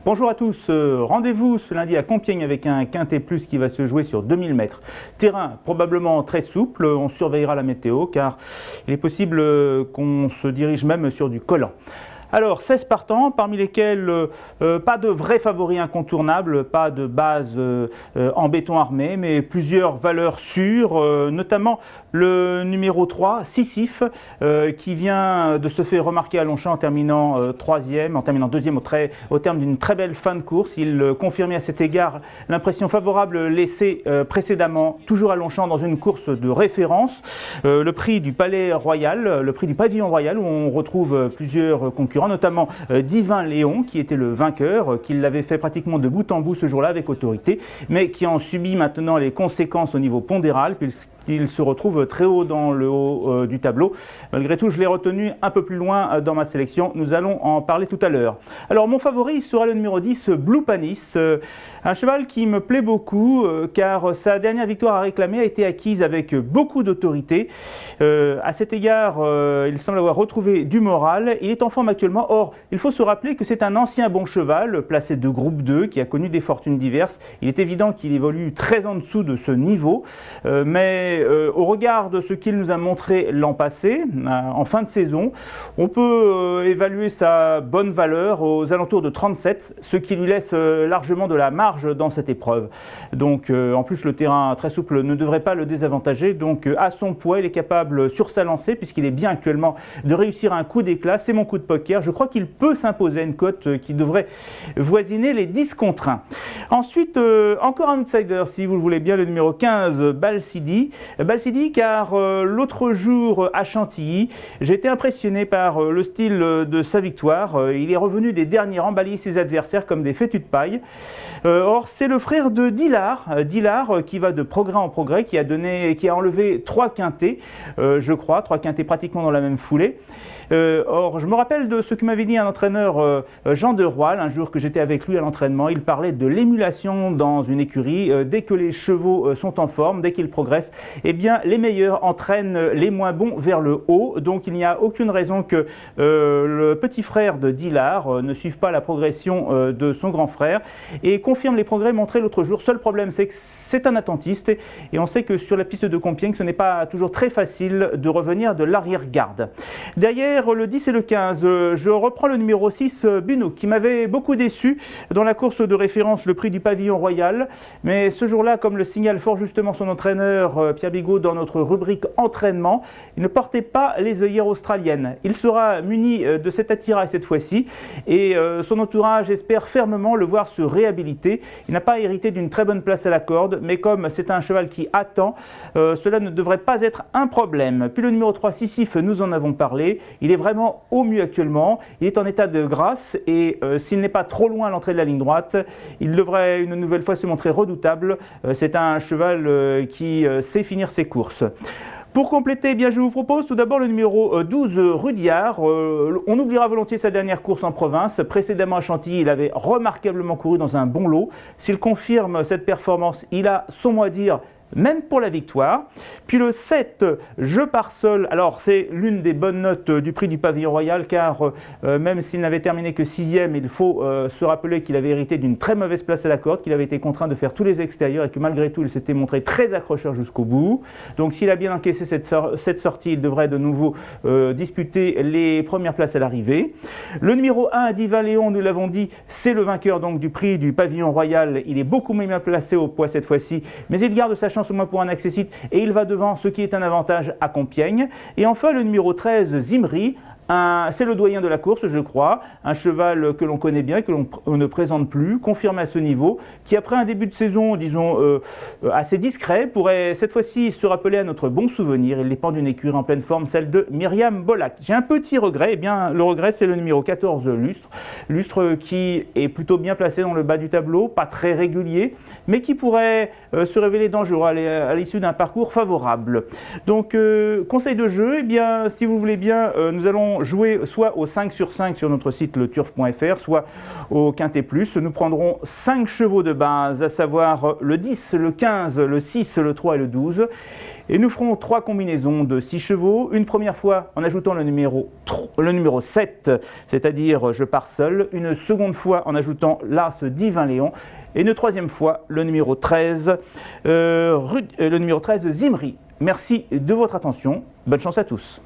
Bonjour à tous, rendez-vous ce lundi à Compiègne avec un Quintet Plus qui va se jouer sur 2000 mètres. Terrain probablement très souple, on surveillera la météo car il est possible qu'on se dirige même sur du collant. Alors 16 partants, parmi lesquels pas de vrais favoris incontournables, pas de base en béton armé, mais plusieurs valeurs sûres, notamment le numéro 3, Sisyphe, qui vient de se faire remarquer à Longchamp en terminant deuxième au terme d'une très belle fin de course. Il confirmait à cet égard l'impression favorable laissée précédemment, toujours à Longchamp dans une course de référence, le prix du Palais Royal, le prix du Pavillon Royal, où on retrouve plusieurs concurrents, notamment Divin Léon qui était le vainqueur, qui l'avait fait pratiquement de bout en bout ce jour-là avec autorité, mais qui en subit maintenant les conséquences au niveau pondéral puisqu'il se retrouve très haut dans le haut du tableau. Malgré tout, je l'ai retenu un peu plus loin dans ma sélection, nous allons en parler tout à l'heure. Alors mon favori sera le numéro 10, Blue Panis, un cheval qui me plaît beaucoup car sa dernière victoire à réclamer a été acquise avec beaucoup d'autorité. À cet égard, il semble avoir retrouvé du moral, il est en forme actuellement. Or, il faut se rappeler que c'est un ancien bon cheval, placé de groupe 2, qui a connu des fortunes diverses. Il est évident qu'il évolue très en dessous de ce niveau, mais au regard de ce qu'il nous a montré l'an passé, en fin de saison, on peut évaluer sa bonne valeur aux alentours de 37, ce qui lui laisse largement de la marge dans cette épreuve. Donc, en plus, le terrain très souple ne devrait pas le désavantager. Donc, à son poids, il est capable, sur sa lancée, puisqu'il est bien actuellement, de réussir un coup d'éclat. C'est mon coup de poker. Je crois qu'il peut s'imposer à une cote qui devrait voisiner les 10 contre 1. Ensuite, encore un outsider, si vous le voulez bien, le numéro 15, Balsidi. Balsidi, car l'autre jour à Chantilly, j'ai été impressionné par le style de sa victoire. Il est revenu des derniers rangs, balayer ses adversaires comme des fétus de paille. Or, c'est le frère de Dilar, qui va de progrès en progrès, qui a enlevé 3 quintets, je crois, 3 quintets pratiquement dans la même foulée. Or, je me rappelle de ce que m'avait dit un entraîneur, Jean de Roile, un jour que j'étais avec lui à l'entraînement. Il parlait de l'émulation dans une écurie. Dès que les chevaux sont en forme, dès qu'ils progressent, eh bien, les meilleurs entraînent les moins bons vers le haut. Donc, il n'y a aucune raison que le petit frère de Dilar ne suive pas la progression de son grand frère et confirme les progrès montrés l'autre jour. Seul problème, c'est que c'est un attentiste et on sait que sur la piste de Compiègne, ce n'est pas toujours très facile de revenir de l'arrière-garde. Derrière le 10 et le 15, je reprends le numéro 6, Bunouk, qui m'avait beaucoup déçu dans la course de référence, le prix du Pavillon Royal. Mais ce jour-là, comme le signale fort justement son entraîneur, Pierre Bigot, dans notre rubrique entraînement, il ne portait pas les œillères australiennes. Il sera muni de cet attirail cette fois-ci et son entourage espère fermement le voir se réhabiliter. Il n'a pas hérité d'une très bonne place à la corde, mais comme c'est un cheval qui attend, cela ne devrait pas être un problème. Puis le numéro 3, Sisyphe, nous en avons parlé. Il est vraiment au mieux actuellement. Il est en état de grâce et s'il n'est pas trop loin à l'entrée de la ligne droite, il devrait une nouvelle fois se montrer redoutable. C'est un cheval qui sait finir ses courses. Pour compléter, eh bien, je vous propose tout d'abord le numéro 12, Rudyard. On oubliera volontiers sa dernière course en province. Précédemment à Chantilly, il avait remarquablement couru dans un bon lot. S'il confirme cette performance, il a son mot à dire, même pour la victoire. Puis le 7, Je pars seul. Alors c'est l'une des bonnes notes du prix du Pavillon Royal car même s'il n'avait terminé que 6e, il faut se rappeler qu'il avait hérité d'une très mauvaise place à la corde, qu'il avait été contraint de faire tous les extérieurs et que malgré tout il s'était montré très accrocheur jusqu'au bout. Donc s'il a bien encaissé cette sortie, il devrait de nouveau disputer les premières places à l'arrivée. Le numéro 1, Divin Léon, nous l'avons dit, c'est le vainqueur donc du prix du Pavillon Royal. Il est beaucoup mieux placé au poids cette fois-ci, mais il garde sa chance au moins pour un accessite et il va devant, ce qui est un avantage à Compiègne. Et enfin le numéro 13, Zimri, c'est le doyen de la course, je crois, un cheval que l'on connaît bien, que l'on ne présente plus, confirmé à ce niveau, qui après un début de saison, disons, assez discret, pourrait cette fois-ci se rappeler à notre bon souvenir. Il dépend d'une écurie en pleine forme, celle de Myriam Bollac. J'ai un petit regret, eh bien le regret c'est le numéro 14, Lustre. Lustre qui est plutôt bien placé dans le bas du tableau, pas très régulier, mais qui pourrait se révéler dangereux à l'issue d'un parcours favorable. Donc, conseil de jeu, eh bien, si vous voulez bien, nous allons jouer soit au 5 sur 5 sur notre site leturf.fr, soit au Quintet Plus. Nous prendrons 5 chevaux de base, à savoir le 10, le 15, le 6, le 3 et le 12. Et nous ferons 3 combinaisons de 6 chevaux. Une première fois en ajoutant le numéro 7, c'est-à-dire je pars seul. Une seconde fois en ajoutant l'As Divin Léon. Et une troisième fois le numéro 13, Zimri. Merci de votre attention. Bonne chance à tous.